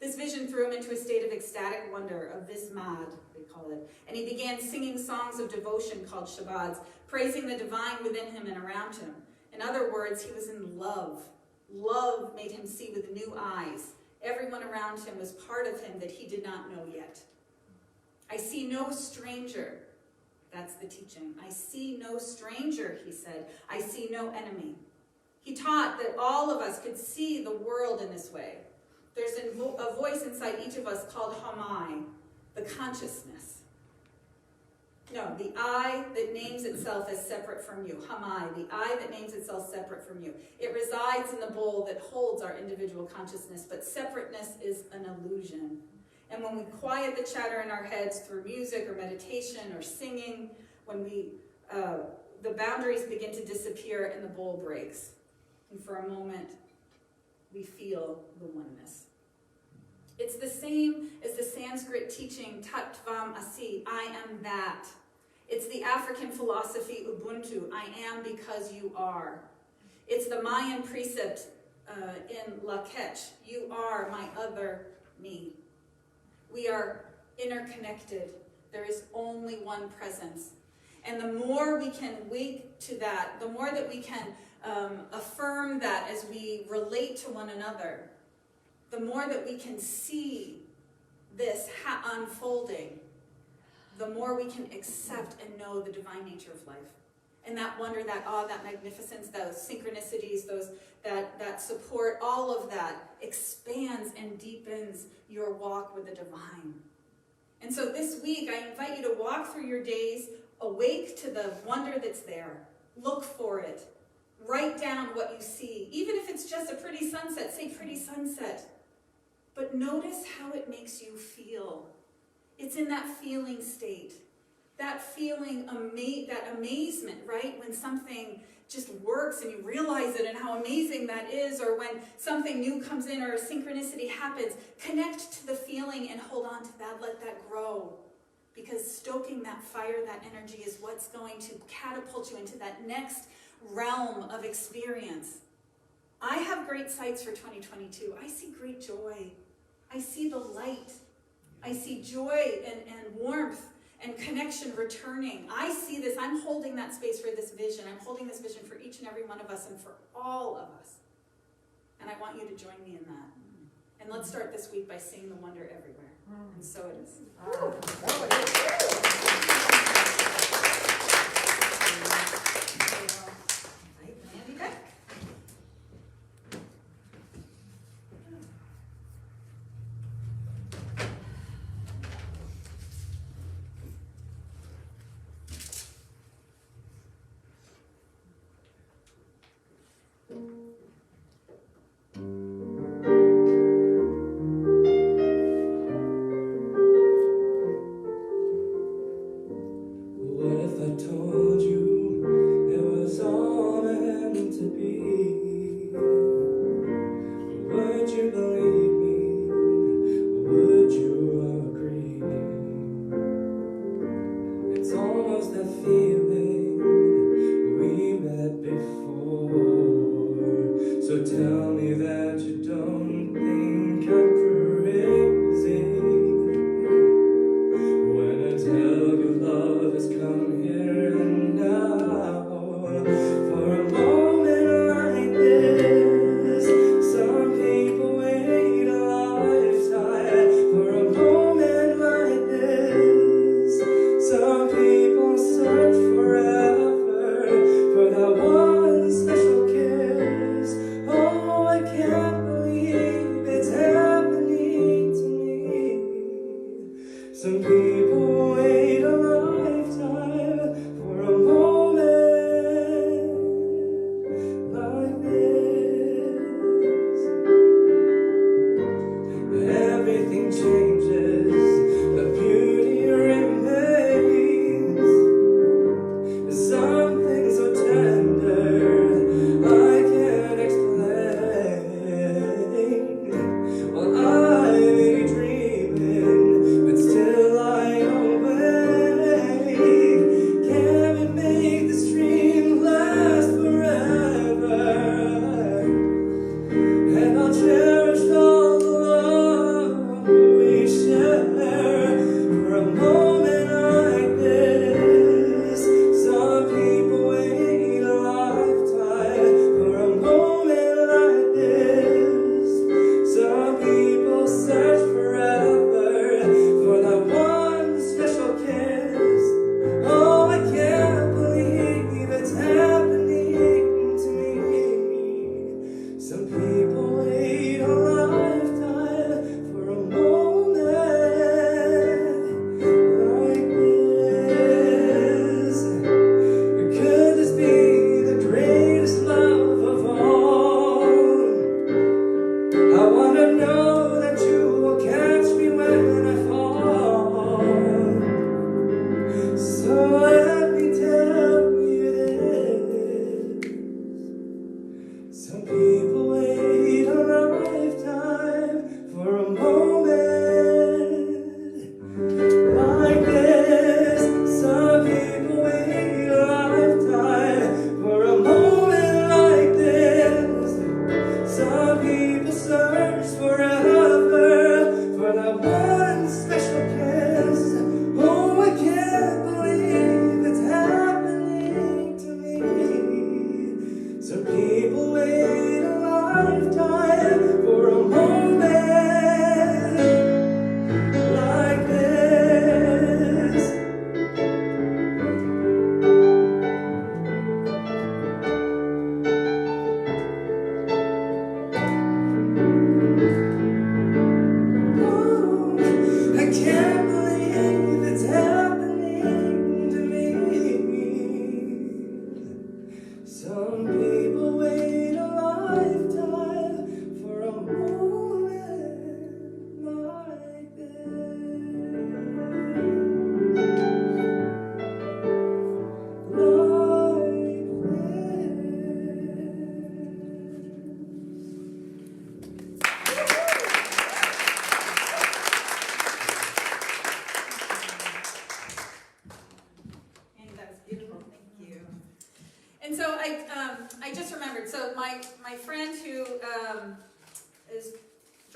This vision threw him into a state of ecstatic wonder, of vismad, they call it. And he began singing songs of devotion called shabads, praising the divine within him and around him. In other words, he was in love. Love made him see with new eyes. Everyone around him was part of him that he did not know yet. I see no stranger. That's the teaching. I see no stranger, he said. I see no enemy. He taught that all of us could see the world in this way. There's a voice inside each of us called Hamai, the consciousness. No, the I that names itself as separate from you. Hamai, the I that names itself separate from you. It resides in the bowl that holds our individual consciousness, but separateness is an illusion. And when we quiet the chatter in our heads through music or meditation or singing, when the boundaries begin to disappear and the bowl breaks. And for a moment, we feel the oneness. It's the same as the Sanskrit teaching Tat Tvam Asi, I am that. It's the African philosophy Ubuntu, I am because you are. It's the Mayan precept in Lak'ech, you are my other me. We are interconnected. There is only one presence. And the more we can wake to that, the more that we can affirm that as we relate to one another, the more that we can see this unfolding, the more we can accept and know the divine nature of life. And that wonder, that awe, that magnificence, those synchronicities, that support, all of that expands and deepens your walk with the divine. And so this week, I invite you to walk through your days, awake to the wonder that's there. Look for it. Write down what you see. Even if it's just a pretty sunset, say pretty sunset. But notice how it makes you feel. It's in that feeling state. That feeling, that amazement, right? When something just works and you realize it and how amazing that is, or when something new comes in or a synchronicity happens, connect to the feeling and hold on to that. Let that grow. Because stoking that fire, that energy is what's going to catapult you into that next realm of experience. I have great sights for 2022. I see great joy. I see the light. I see joy and warmth and connection returning. I see this. I'm holding that space for this vision. I'm holding this vision for each and every one of us and for all of us. And I want you to join me in that. And let's start this week by seeing the wonder everywhere. And so it is. Andy back.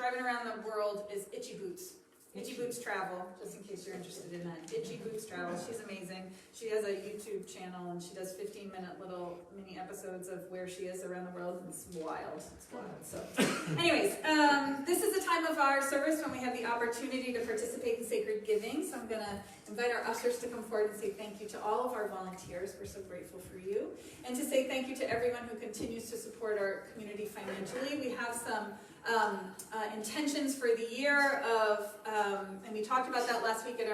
driving around the world is Itchy Boots. Itchy Boots Travel, just in case you're interested in that. Itchy Boots Travel, she's amazing. She has a YouTube channel and she does 15-minute little mini episodes of where she is around the world. It's wild. It's wild. So, anyways, this is a time of our service when we have the opportunity to participate in sacred giving. So I'm going to invite our ushers to come forward and say thank you to all of our volunteers. We're so grateful for you. And to say thank you to everyone who continues to support our community financially. We have some intentions for the year of, and we talked about that last week at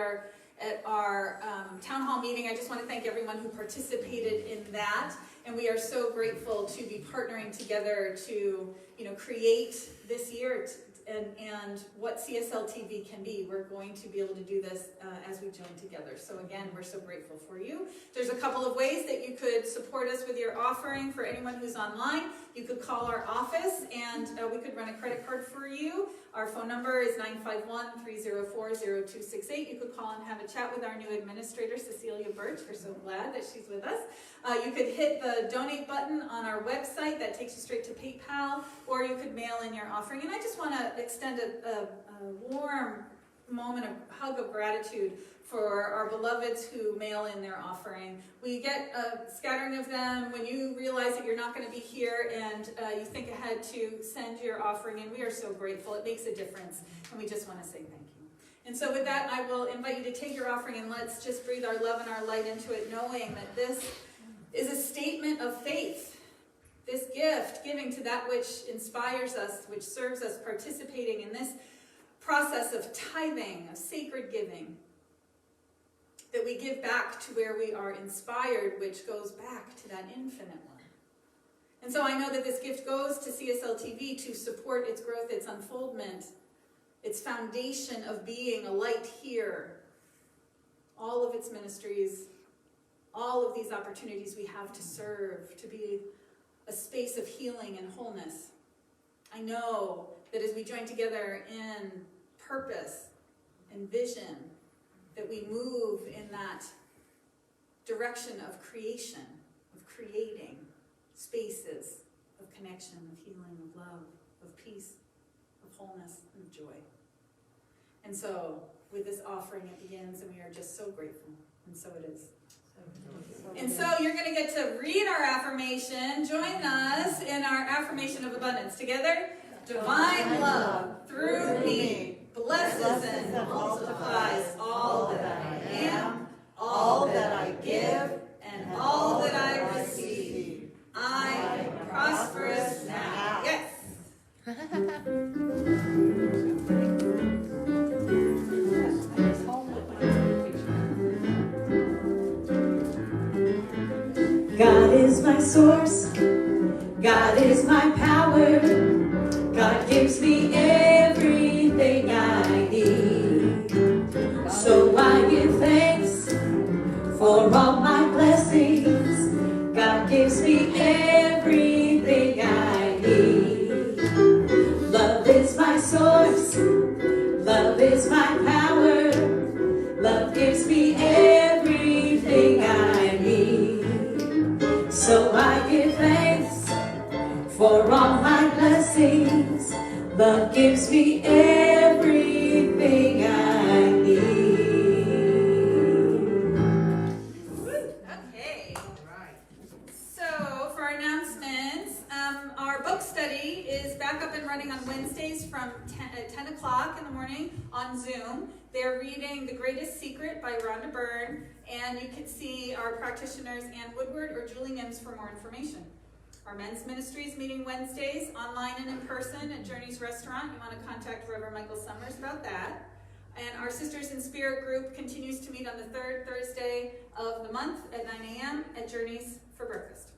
our town hall meeting. I just want to thank everyone who participated in that, and we are so grateful to be partnering together to, create this year and what CSL TV can be. We're going to be able to do this as we join together. So again, we're so grateful for you. There's a couple of ways that you could support us with your offering. For anyone who's online, you could call our office and we could run a credit card for you. Our phone number is 951-304-0268. You could call and have a chat with our new administrator, Cecilia Birch. We're so glad that she's with us. You could hit the donate button on our website. That takes you straight to PayPal, or you could mail in your offering. And I just want to extend a warm moment of hug of gratitude for our beloveds who mail in their offering. We get a scattering of them when you realize that you're not going to be here and you think ahead to send your offering in. We are so grateful. It makes a difference, and we just want to say thank you. And so with that, I will invite you to take your offering and let's just breathe our love and our light into it, knowing that this is a statement of faith. This gift, giving to that which inspires us, which serves us, participating in this process of tithing, of sacred giving, that we give back to where we are inspired, which goes back to that infinite one. And so I know that this gift goes to CSL TV to support its growth, its unfoldment, its foundation of being a light here, all of its ministries, all of these opportunities we have to serve, to be a space of healing and wholeness. I know that as we join together in purpose and vision, that we move in that direction of creation, of creating spaces of connection, of healing, of love, of peace, of wholeness, and of joy. And so with this offering, it begins, and we are just so grateful, and so it is. And so you're going to get to read our affirmation. Join us in our affirmation of abundance. Together, divine love through me blesses and multiplies all that I am, all that I give, and all that I receive. I am prosperous now. Yes. God is my source, God is my power, God gives me everything I need. So I give thanks for all my blessings, God gives me everything I need. Love is my source, love is my power, love gives me everything I need. So I give thanks for all my blessings. Love gives me everything I need. Okay. So for our announcements, our book study is back up and running on Wednesdays from 10 o'clock in the morning on Zoom. They're reading The Greatest Secret by Rhonda Byrne, and you can see our practitioners Ann Woodward or Julie Mims for more information. Our men's ministry is meeting Wednesdays, online and in person at Journey's Restaurant. You want to contact Reverend Michael Summers about that. And our Sisters in Spirit group continues to meet on the third Thursday of the month at 9 a.m. at Journey's for breakfast.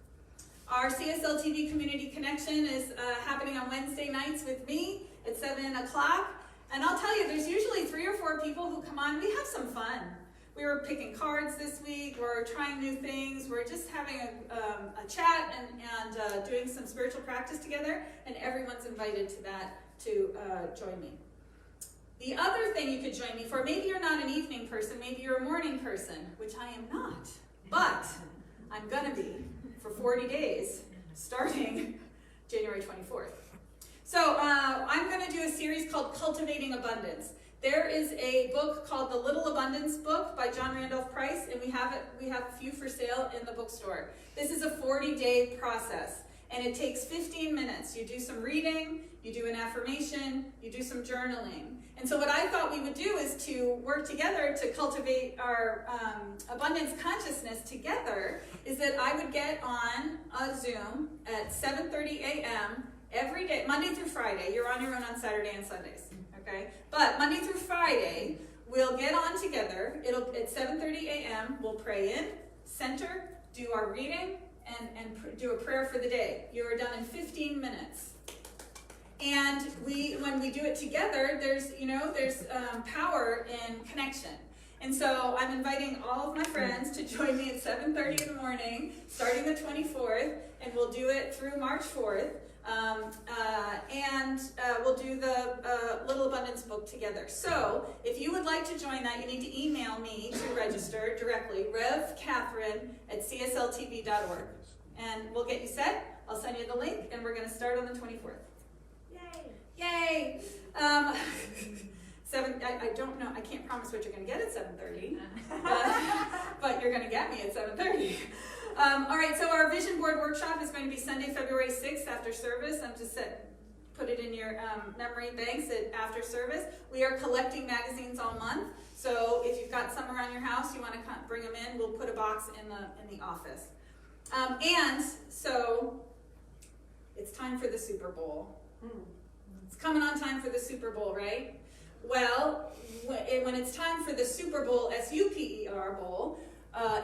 Our CSL TV Community Connection is happening on Wednesday nights with me at 7 o'clock. And I'll tell you, there's usually 3 or 4 people who come on. We have some fun. We were picking cards this week. We're trying new things. We're just having a chat and doing some spiritual practice together. And everyone's invited to that to join me. The other thing you could join me for, maybe you're not an evening person, maybe you're a morning person, which I am not. But I'm going to be for 40 days starting January 24th. So I'm going to do a series called Cultivating Abundance. There is a book called The Little Abundance Book by John Randolph Price, and we have a few for sale in the bookstore. This is a 40-day process, and it takes 15 minutes. You do some reading, you do an affirmation, you do some journaling. And so what I thought we would do is to work together to cultivate our abundance consciousness together, is that I would get on a Zoom at 7:30 a.m. every day, Monday through Friday. You're on your own on Saturday and Sundays, okay? But Monday through Friday, we'll get on together. At 7:30 a.m., we'll pray in, center, do our reading, and do a prayer for the day. You are done in 15 minutes. And when we do it together, there's power in connection. And so I'm inviting all of my friends to join me at 7:30 in the morning, starting the 24th, and we'll do it through March 4th. We'll do the Little Abundance book together. So if you would like to join that, you need to email me to register directly, Rev Katherine at csltv.org. And we'll get you set. I'll send you the link, and we're going to start on the 24th. Yay! I don't know. I can't promise what you're going to get at 7:30, but you're going to get me at 7:30. All right. So our vision board workshop is going to be Sunday, February 6th after service. I'm just put it in your memory banks after service. We are collecting magazines all month. So if you've got some around your house, you want to bring them in. We'll put a box in the office. And so it's time for the Super Bowl. It's coming on time for the Super Bowl, right? Well, when it's time for the Super Bowl, S-U-P-E-R Bowl,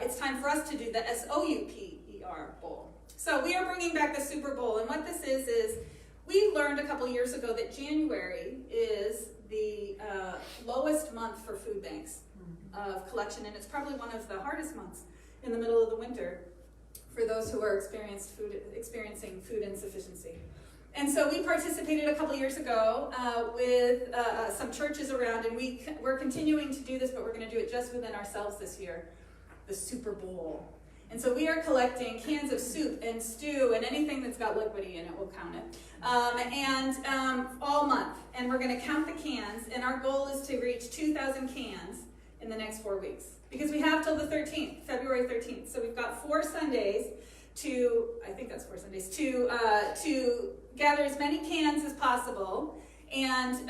it's time for us to do the S-O-U-P-E-R Bowl. So we are bringing back the Super Bowl, and what this is we learned a couple years ago that January is the lowest month for food banks of collection, and it's probably one of the hardest months in the middle of the winter for those who are experiencing food insufficiency. And so we participated a couple years ago with some churches around, and we're continuing to do this, but we're going to do it just within ourselves this year, the Super Bowl. And so we are collecting cans of soup and stew and anything that's got liquidy in it, we'll count it, all month. And we're going to count the cans, and our goal is to reach 2,000 cans in the next 4 weeks. Because we have till the 13th, February 13th. So we've got 4 Sundays to gather as many cans as possible. And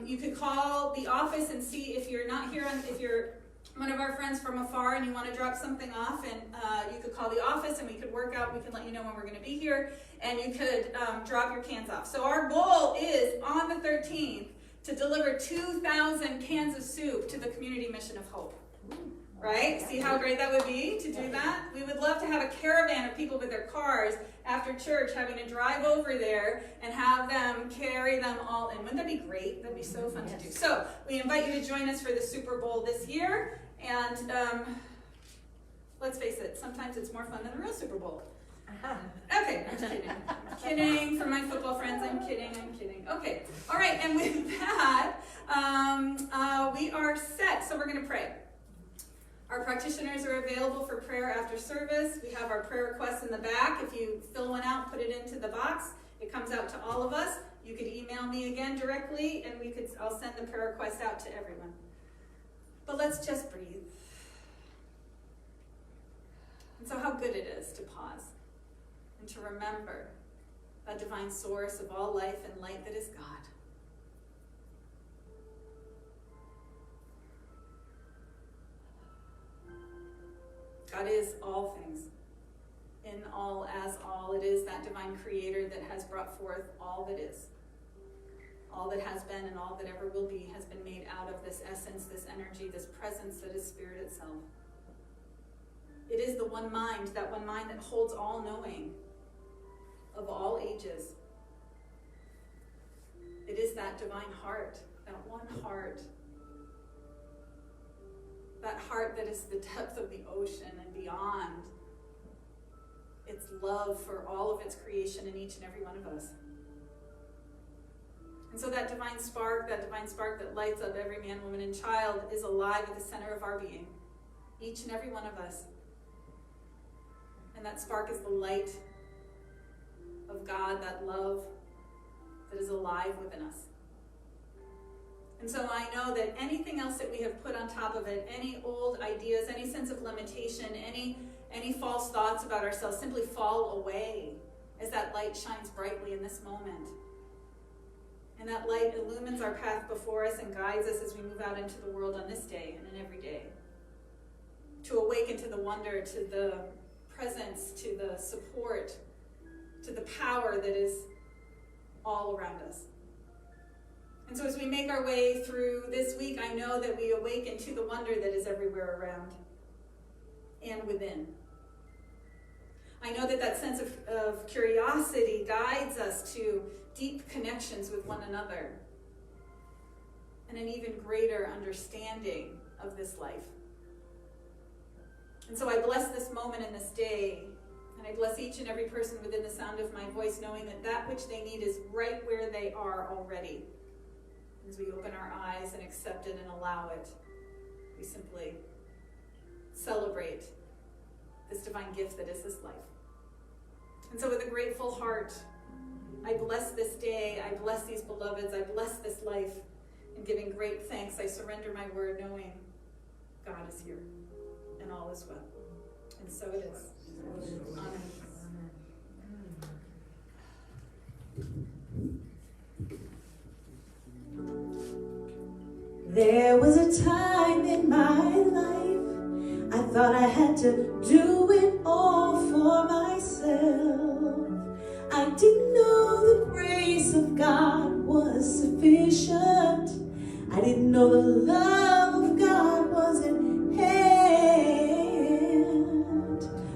you could call the office and see if you're not here, if you're one of our friends from afar and you want to drop something off, and you could call the office and we could work out, we can let you know when we're going to be here, and you could drop your cans off. So our goal is on the 13th to deliver 2,000 cans of soup to the Community Mission of Hope. Right? See how great that would be to do that? We would love to have a caravan of people with their cars after church having to drive over there and have them carry them all in. Wouldn't that be great? That'd be so fun to do. So we invite you to join us for the Super Bowl this year. And let's face it, sometimes it's more fun than the real Super Bowl. Okay, I'm just kidding. I'm kidding. For my football friends, I'm kidding. Okay. All right, and with that, we are set. So we're going to pray. Our practitioners are available for prayer after service. We have our prayer requests in the back. If you fill one out, put it into the box. It comes out to all of us. You could email me again directly, and I'll send the prayer request out to everyone. But let's just breathe. And so how good it is to pause and to remember that divine source of all life and light that is God. God is all things, in all, as all. It is that divine creator that has brought forth all that is. All that has been and all that ever will be has been made out of this essence, this energy, this presence that is spirit itself. It is the one mind that holds all knowing of all ages. It is that divine heart, that one heart. That heart that is the depth of the ocean and beyond. Its love for all of its creation in each and every one of us. And so that divine spark that lights up every man, woman, and child is alive at the center of our being. Each and every one of us. And that spark is the light of God, that love that is alive within us. And so I know that anything else that we have put on top of it, any old ideas, any sense of limitation, any false thoughts about ourselves simply fall away as that light shines brightly in this moment. And that light illumines our path before us and guides us as we move out into the world on this day and in every day. To awaken to the wonder, to the presence, to the support, to the power that is all around us. And so as we make our way through this week, I know that we awaken to the wonder that is everywhere around and within. I know that sense of curiosity guides us to deep connections with one another and an even greater understanding of this life. And so I bless this moment and this day, and I bless each and every person within the sound of my voice, knowing that which they need is right where they are already. As we open our eyes and accept it and allow it, we simply celebrate this divine gift that is this life. And so with a grateful heart, I bless this day, I bless these beloveds, I bless this life, and giving great thanks, I surrender my word, knowing God is here, and all is well. And so it is. Amen. There was a time in my life I thought I had to do it all for myself. I didn't know the grace of God was sufficient. I didn't know the love of God was at hand.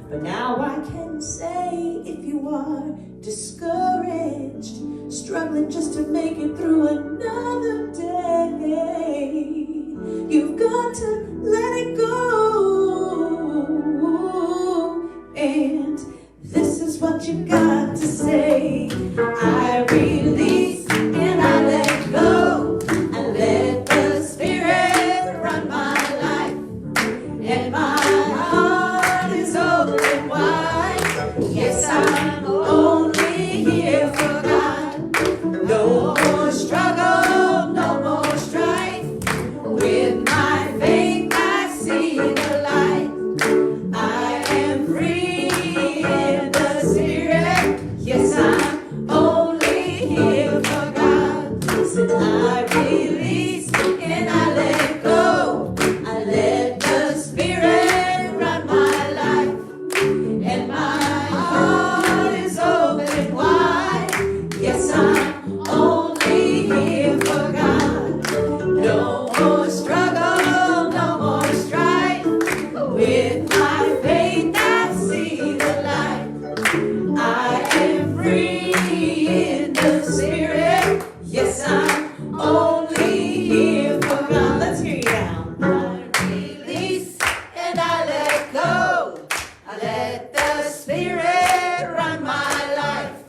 But now I can say, if you are discouraged, struggling just to make it through another day, you've got to let it go. And this is what you've got to say: I release and I let go. I let the Spirit run my life, and my heart is open wide. Yes, I'm only here for God. No more struggle, no more strife. With my faith I see the light. I am free in the Spirit. Yes, I'm only here for God. So I release and I let go. I let the Spirit run my life, and my heart is open wide. Yes, I'm only here for God. No more struggle, no more strife. With my faith I see the light. I am free in the Spirit. Yes, I'm only here for God. Let's hear you now. I release and I let go. I let the Spirit run my life,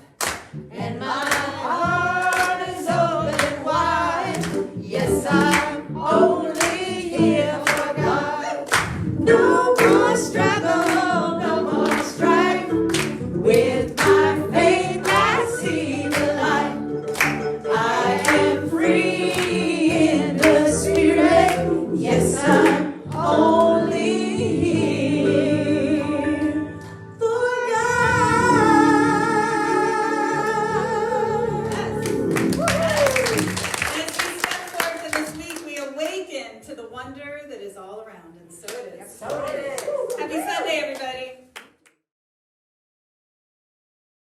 and my heart is open wide. Yes, I'm only here for God. No more struggle, no more strife. With my faith I see the light. I am free in the Spirit. Yes, I'm only here for God. And as we step forward to this week, we awaken to the wonder that is all around, and so it is. So it is. Happy Sunday, everybody.